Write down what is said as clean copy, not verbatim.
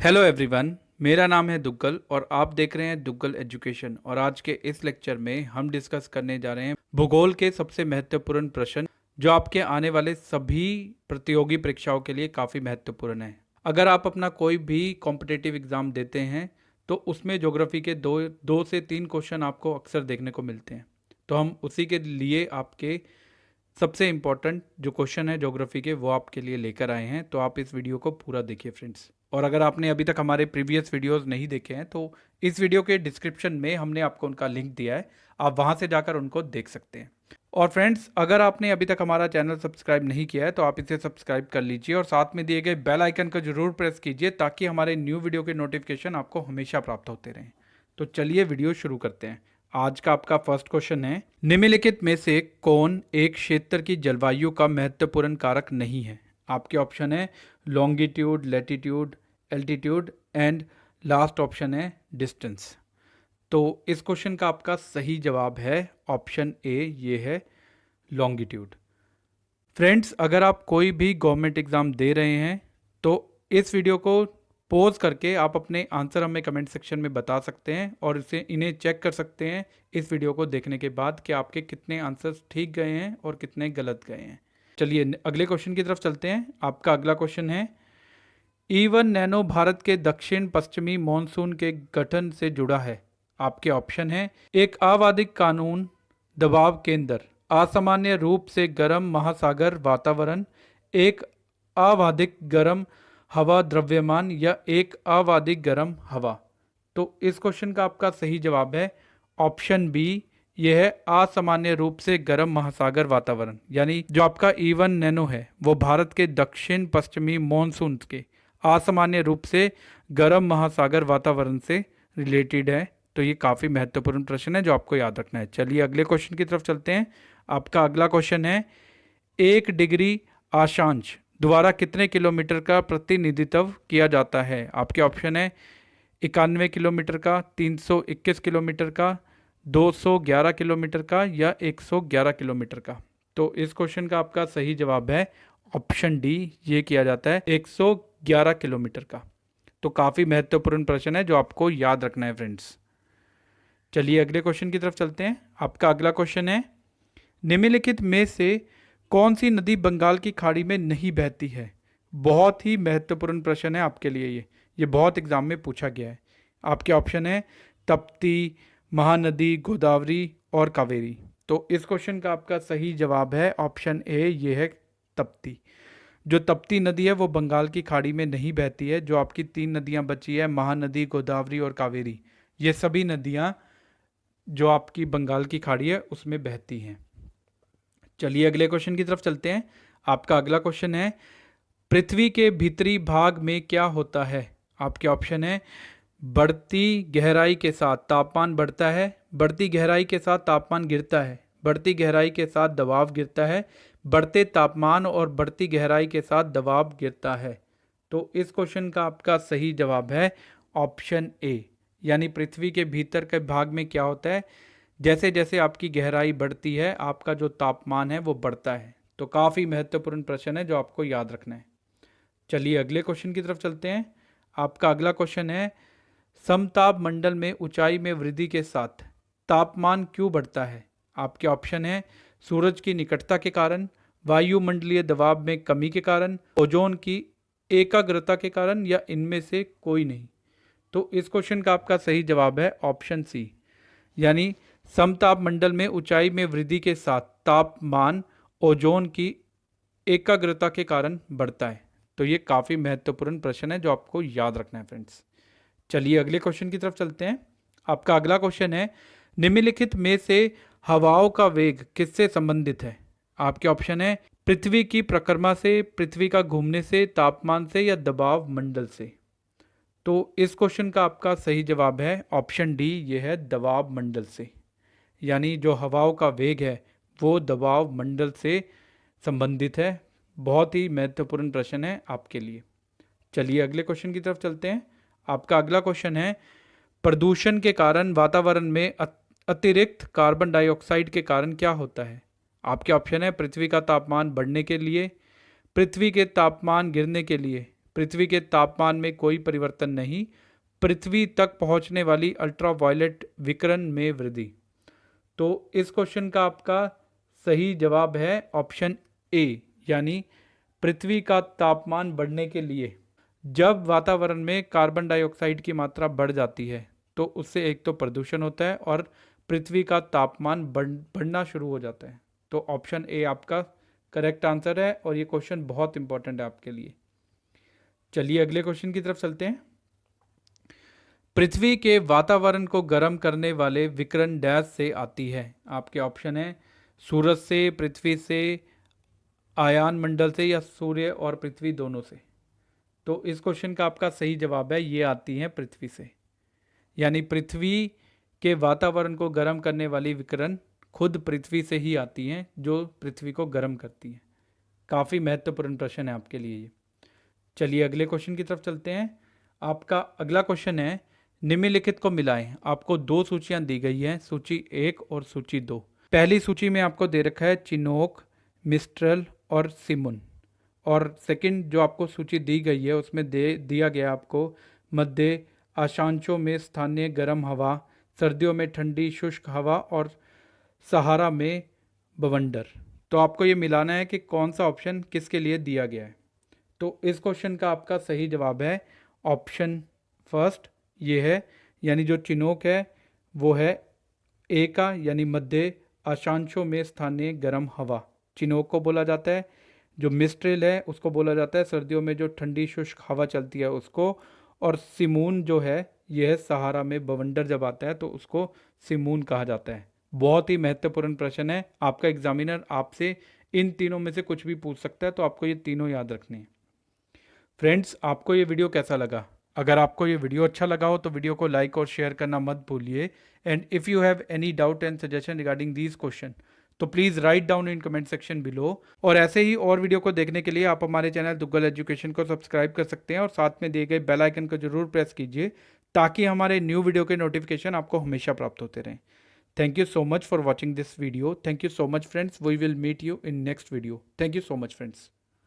Hello everyone, मेरा नाम है दुग्गल और आप देख रहे हैं दुग्गल एजुकेशन। और आज के इस लेक्चर में हम डिस्कस करने जा रहे हैं भूगोल के सबसे महत्वपूर्ण प्रश्न जो आपके आने वाले सभी प्रतियोगी परीक्षाओं के लिए काफ़ी महत्वपूर्ण है। अगर आप अपना कोई भी कॉम्पिटिटिव एग्ज़ाम देते हैं तो उसमें ज्योग्राफी के दो से तीन क्वेश्चन आपको अक्सर देखने को मिलते हैं। तो हम उसी के लिए आपके सबसे इम्पॉर्टेंट जो क्वेश्चन है ज्योग्राफी के वो आपके लिए लेकर आए हैं। तो आप इस वीडियो को पूरा देखिए फ्रेंड्स। और अगर आपने अभी तक हमारे प्रीवियस वीडियोस नहीं देखे हैं तो इस वीडियो के डिस्क्रिप्शन में हमने आपको उनका लिंक दिया है, आप वहां से जाकर उनको देख सकते हैं। और फ्रेंड्स, अगर आपने अभी तक हमारा चैनल सब्सक्राइब नहीं किया है तो आप इसे सब्सक्राइब कर लीजिए और साथ में दिए गए बेल आइकन को जरूर प्रेस कीजिए ताकि हमारे न्यू वीडियो के नोटिफिकेशन आपको हमेशा प्राप्त होते रहें। तो चलिए वीडियो शुरू करते हैं। आज का आपका फर्स्ट क्वेश्चन है, निम्नलिखित में से कौन एक क्षेत्र की जलवायु का महत्वपूर्ण कारक नहीं है? आपके ऑप्शन है longitude, latitude, altitude and last option है डिस्टेंस। तो इस क्वेश्चन का आपका सही जवाब है ऑप्शन ए, ये है लॉन्गिट्यूड। फ्रेंड्स, अगर आप कोई भी गवर्नमेंट एग्ज़ाम दे रहे हैं तो इस वीडियो को पॉज करके आप अपने आंसर हमें कमेंट सेक्शन में बता सकते हैं और इन्हें चेक कर सकते हैं इस वीडियो को देखने के बाद कि आपके कितने आंसर्स ठीक गए हैं और कितने गलत गए हैं। चलिए अगले क्वेश्चन की तरफ चलते हैं। आपका अगला क्वेश्चन है, ईवन नैनो भारत के दक्षिण पश्चिमी मॉनसून के गठन से जुड़ा है। आपके ऑप्शन है एक आवादिक कानून दबाव केंद्र, असामान्य रूप से गर्म महासागर वातावरण, एक अवादिक गर्म हवा द्रव्यमान या एक अवादिक गर्म हवा। तो इस क्वेश्चन का आपका सही जवाब है ऑप्शन बी, यह है असामान्य रूप से गर्म महासागर वातावरण। यानी जो आपका ईवन नैनो है वो भारत के दक्षिण पश्चिमी मॉनसून के असामान्य रूप से गर्म महासागर वातावरण से रिलेटेड है। तो ये काफ़ी महत्वपूर्ण प्रश्न है जो आपको याद रखना है। चलिए अगले क्वेश्चन की तरफ चलते हैं। आपका अगला क्वेश्चन है, 1 डिग्री अक्षांश द्वारा कितने किलोमीटर का प्रतिनिधित्व किया जाता है? आपके ऑप्शन है 91 किलोमीटर का, 321 किलोमीटर का, 211 किलोमीटर का या 111 किलोमीटर का। तो इस क्वेश्चन का आपका सही जवाब है ऑप्शन डी, ये किया जाता है 111 किलोमीटर का। तो काफ़ी महत्वपूर्ण प्रश्न है जो आपको याद रखना है फ्रेंड्स। चलिए अगले क्वेश्चन की तरफ चलते हैं। आपका अगला क्वेश्चन है, निम्नलिखित में से कौन सी नदी बंगाल की खाड़ी में नहीं बहती है? बहुत ही महत्वपूर्ण प्रश्न है आपके लिए। ये बहुत एग्जाम में पूछा गया है। आपके ऑप्शन है तप्ती, महानदी, गोदावरी और कावेरी। तो इस क्वेश्चन का आपका सही जवाब है ऑप्शन ए, ये है तप्ती। जो तप्ती नदी है वो बंगाल की खाड़ी में नहीं बहती है। जो आपकी 3 नदियां बची है, महानदी, गोदावरी और कावेरी, ये सभी नदियां जो आपकी बंगाल की खाड़ी है उसमें बहती हैं। चलिए अगले क्वेश्चन की तरफ चलते हैं। आपका अगला क्वेश्चन है, पृथ्वी के भीतरी भाग में क्या होता है? आपके ऑप्शन है बढ़ती गहराई के साथ तापमान बढ़ता है, बढ़ती गहराई के साथ तापमान गिरता है, बढ़ती गहराई के साथ दबाव गिरता है, बढ़ते तापमान और बढ़ती गहराई के साथ दबाव गिरता है। तो इस क्वेश्चन का आपका सही जवाब है ऑप्शन ए, यानी पृथ्वी के भीतर के भाग में क्या होता है, जैसे जैसे आपकी गहराई बढ़ती है आपका जो तापमान है वो बढ़ता है। तो काफ़ी महत्वपूर्ण प्रश्न है जो आपको याद रखना है। चलिए अगले क्वेश्चन की तरफ चलते हैं। आपका अगला क्वेश्चन है, समताप मंडल में ऊंचाई में वृद्धि के साथ तापमान क्यों बढ़ता है? आपके ऑप्शन है सूरज की निकटता के कारण, वायुमंडलीय दबाव में कमी के कारण, ओजोन की एकाग्रता के कारण या इनमें से कोई नहीं। तो इस क्वेश्चन का आपका सही जवाब है ऑप्शन सी, यानी समताप मंडल में ऊंचाई में वृद्धि के साथ तापमान ओजोन की एकाग्रता के कारण बढ़ता है। तो ये काफ़ी महत्वपूर्ण प्रश्न है जो आपको याद रखना है फ्रेंड्स। चलिए अगले क्वेश्चन की तरफ चलते हैं। आपका अगला क्वेश्चन है, निम्नलिखित में से हवाओं का वेग किससे संबंधित है? आपके ऑप्शन है पृथ्वी की परिक्रमा से, पृथ्वी का घूमने से, तापमान से या दबाव मंडल से। तो इस क्वेश्चन का आपका सही जवाब है ऑप्शन डी, ये है दबाव मंडल से। यानी जो हवाओं का वेग है वो दबाव मंडल से संबंधित है। बहुत ही महत्वपूर्ण प्रश्न है आपके लिए। चलिए अगले क्वेश्चन की तरफ चलते हैं। आपका अगला क्वेश्चन है, प्रदूषण के कारण वातावरण में अतिरिक्त कार्बन डाइऑक्साइड के कारण क्या होता है? आपके ऑप्शन है पृथ्वी का तापमान बढ़ने के लिए, पृथ्वी के तापमान गिरने के लिए, पृथ्वी के तापमान में कोई परिवर्तन नहीं, पृथ्वी तक पहुंचने वाली अल्ट्रावायलेट विकिरण में वृद्धि। तो इस क्वेश्चन का आपका सही जवाब है ऑप्शन ए, यानी पृथ्वी का तापमान बढ़ने के लिए जब वातावरण में कार्बन डाइऑक्साइड की मात्रा बढ़ जाती है तो उससे एक तो प्रदूषण होता है और पृथ्वी का तापमान बढ़ना शुरू हो जाता है। तो ऑप्शन ए आपका करेक्ट आंसर है और ये क्वेश्चन बहुत इंपॉर्टेंट है आपके लिए। चलिए अगले क्वेश्चन की तरफ चलते हैं। पृथ्वी के वातावरण को गर्म करने वाले विकिरण डैश से आती है। आपके ऑप्शन है सूरज से, पृथ्वी से, आयान मंडल से या सूर्य और पृथ्वी दोनों से। तो इस क्वेश्चन का आपका सही जवाब है ये आती हैं पृथ्वी से, यानी पृथ्वी के वातावरण को गर्म करने वाली विकिरण खुद पृथ्वी से ही आती हैं जो पृथ्वी को गर्म करती हैं। काफ़ी महत्वपूर्ण प्रश्न है आपके लिए ये। चलिए अगले क्वेश्चन की तरफ चलते हैं। आपका अगला क्वेश्चन है निम्नलिखित को मिलाएं। आपको दो सूचियां दी गई हैं, सूची 1 और सूची 2। पहली सूची में आपको दे रखा है चिनोक, मिस्ट्रल और सिमुन, और सेकंड जो आपको सूची दी गई है उसमें दिया गया आपको मध्य अक्षांशों में स्थानीय गर्म हवा, सर्दियों में ठंडी शुष्क हवा और सहारा में बवंडर। तो आपको ये मिलाना है कि कौन सा ऑप्शन किसके लिए दिया गया है। तो इस क्वेश्चन का आपका सही जवाब है ऑप्शन फर्स्ट, ये है, यानी जो चिनोक है वो है ए का, यानी मध्य अक्षांशों में स्थानीय गर्म हवा, चिनोक को बोला जाता है। जो मिस्ट्रेल है उसको बोला जाता है सर्दियों में जो ठंडी शुष्क हवा चलती है उसको, और सिमून जो है यह है सहारा में बवंडर जब आता है तो उसको सिमून कहा जाता है। बहुत ही महत्वपूर्ण प्रश्न है, आपका एग्जामिनर आपसे इन तीनों में से कुछ भी पूछ सकता है, तो आपको ये तीनों याद रखने हैं। फ्रेंड्स, आपको ये वीडियो कैसा लगा? अगर आपको ये वीडियो अच्छा लगा हो तो वीडियो को लाइक और शेयर करना मत भूलिए। And if you have any doubt and suggestion regarding these question तो please write down in comment section below. और ऐसे ही और वीडियो को देखने के लिए आप हमारे चैनल दुग्गल एजुकेशन को सब्सक्राइब कर सकते हैं और साथ में दिए गए बेल आइकन को जरूर प्रेस कीजिए ताकि हमारे न्यू वीडियो के नोटिफिकेशन आपको हमेशा प्राप्त होते रहें। Thank you so much for watching this video. Thank you so much friends. We will meet you in next video. Thank you so much friends.